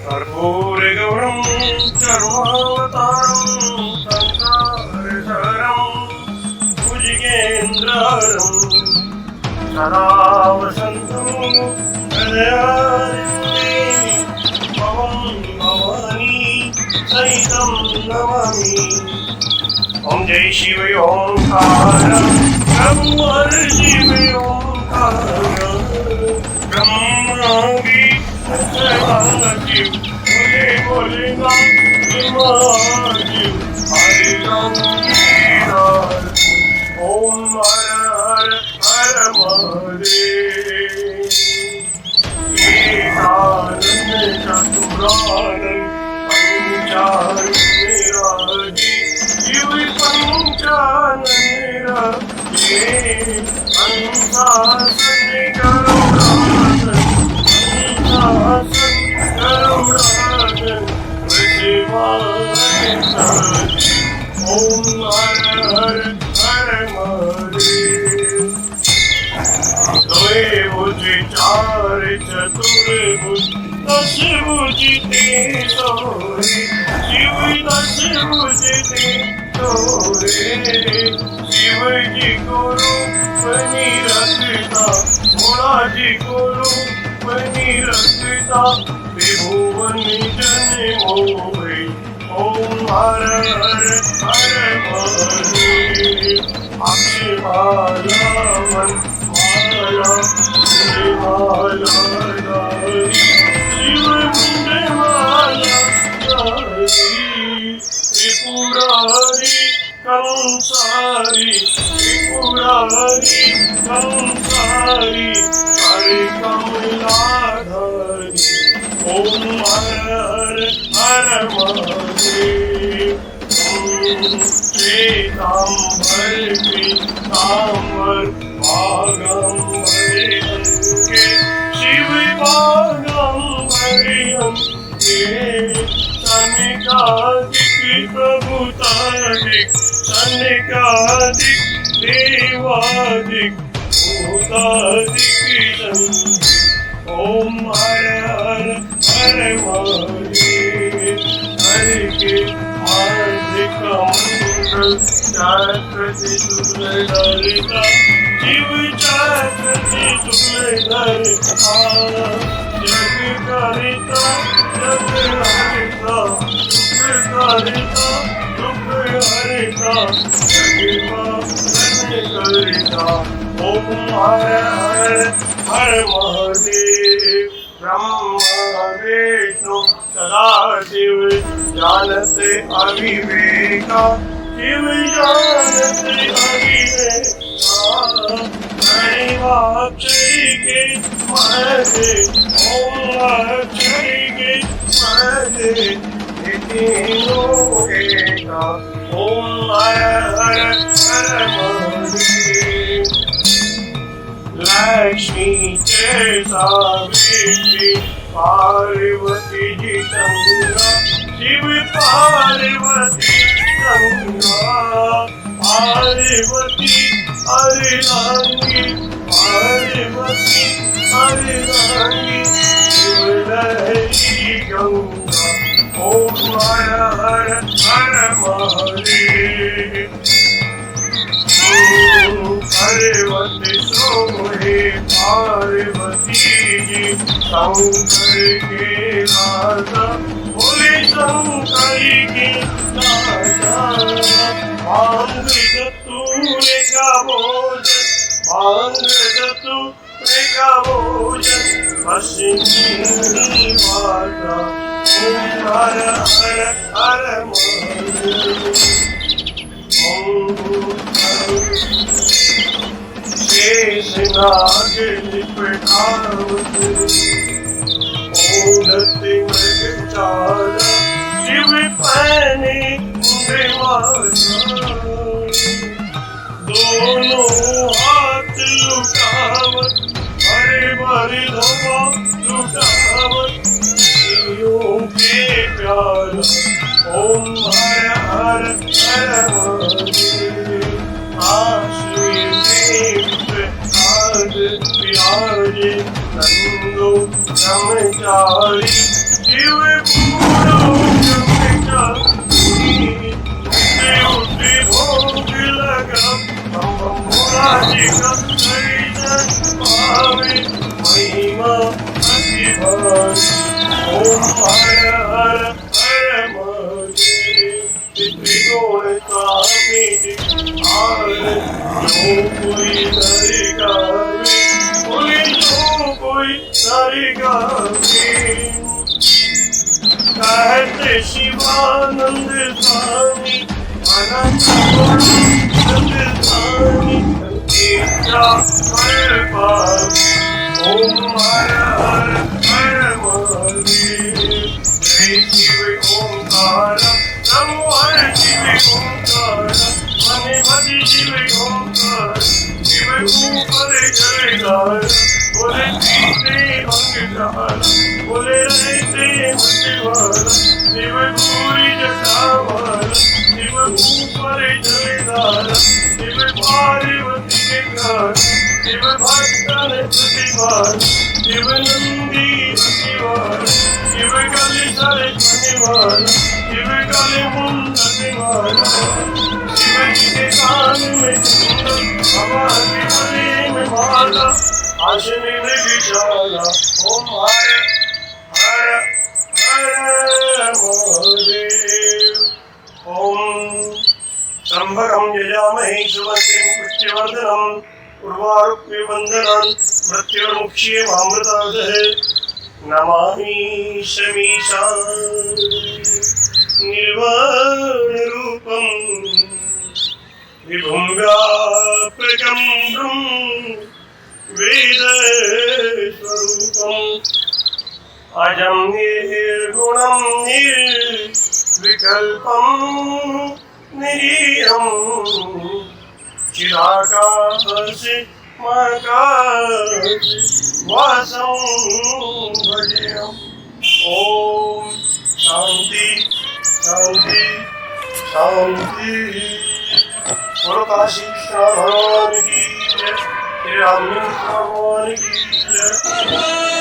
कर्पूरगौरं चर्मावतारं संसारसारं भुजगेन्द्रहरं सदा वसन्तं हृदयारण्ये भवं भवानी सहितं नमामि। ॐ जय शिव ओंकार प्रभु हर शिव ओंकार ब्रह्मा भी शिव बोले बोले शिव हरि राम ओम हर हर हर महादेव। एकानंद चतुरानंद पंचानंदराजी शिव पंचानंदराजी अंशासन करुणासन अंशासन करुणासन शिवाय साजी ओम हर हर हर महादेव। द्वय भुजि चार चतुर्भुज दश भुजि ते सोरे शिव दश भुजि ते सोरे शिव जी को रूप निरखता भोला जी को रूप निरखता त्रिभुवन जन मोहे ओम हर हर हर महादेव। अक्षमाला मन माला माला शिव मुंडे माला त्रिपुरारी कंसारी त्रिपुरारी कंसारी हरि कमलाधारी ओम हर हर हर महादेव। श्वेतांबर पीतांबर भागंबर अंके शिव भागंबर अंके सनिकादिक प्रभुतादिक सनिकादिक देवादिक भूतादिक ओम हर हर हर महादेव। हरि के हार्दिक मंगल चक्रति शुक्लधरिता शिव चक्रति शुक्लधरिता जग करिता जग हरिता दुख करिता दुख हरिता जग करिता ओम हर हर हर महादेव। ब्रह्मा विष्णु सदाशिव जानते अविवेका शिव जानते अविवेका अक्षय के महे ओम अक्षय के महे तीनों एका ओम हर हर हर महादेव। लक्ष्मी के सावित्री पार्वती जी गंगा शिव पार्वती गंगा पार्वती हरिरांगी पार्वती हरिरांगी शिव लहरी गंगा ओम हर हर हर महादेव। पार्वती सोहे पार्वती जी शंकर के राजा बोले शंकर के राजा भांग चतुर का भोजन भांग चतुर का भोजन पश्चिमी माता ओम हर हर हर महादेव। शेषनाग लिपटावत ओढ़ते मृगचारा शिव पहने माला दोनों हाथ लुटावत हरे भरे धवा लुटावत शिवों के प्यारा ओम हर हर हर महादेव। आश्रय देव आज प्यार भजे नंदो ब्रह्मचारी शिव पूरो ब्रह्मचारी उठे भोग लगा जी का दर्शन पावे महिमा अति भारी ओम हर हर हर महादेव त्रिगुण स्वामी आर जो कोई नर गावे जो कोई नर गावे कहते शिवानंद स्वामी अनंत गुणानंद स्वामी इच्छा हर पावे ओम हर हर हर महादेव जय शिव ओंकार नमो हर शिव ओंकार मने भज शिव ओंकार शिव ऊपर जयकार बोले पीते अंगधार बोले रहते मतवाला शिव पूरी जटावाला शिव ऊपर जयकार शिव पार्वती के घर शिव भक्तन प्रतिभार शिव नंदी प्रतिभार शिव गले सारे मनिवार शिव गले मुंडवार शिव जी के कान में कुंडल हवा के गले में माला आशनी में विशाला ओम हर हर हर महादेव ओम त्र्यंबकं यजामहे सुगन्धिं पुष्टिवर्धनम् उर्वारुकमिबन्धनान् मृत्युर्मुक्षीयमामृतादः नमामि शमीशान् निर्वाणरूपं विभुं व्यापकं वेदस्वरूपम् अजं निर्गुणं निर्विकल्पं निरीयं चिराकाशे वासं भजेयम् ॐ शान्ति शान्ति शान्ति बोलो काशी विश्वनाथ भगवान की जय, श्री रामकृष्ण भगवान की जय।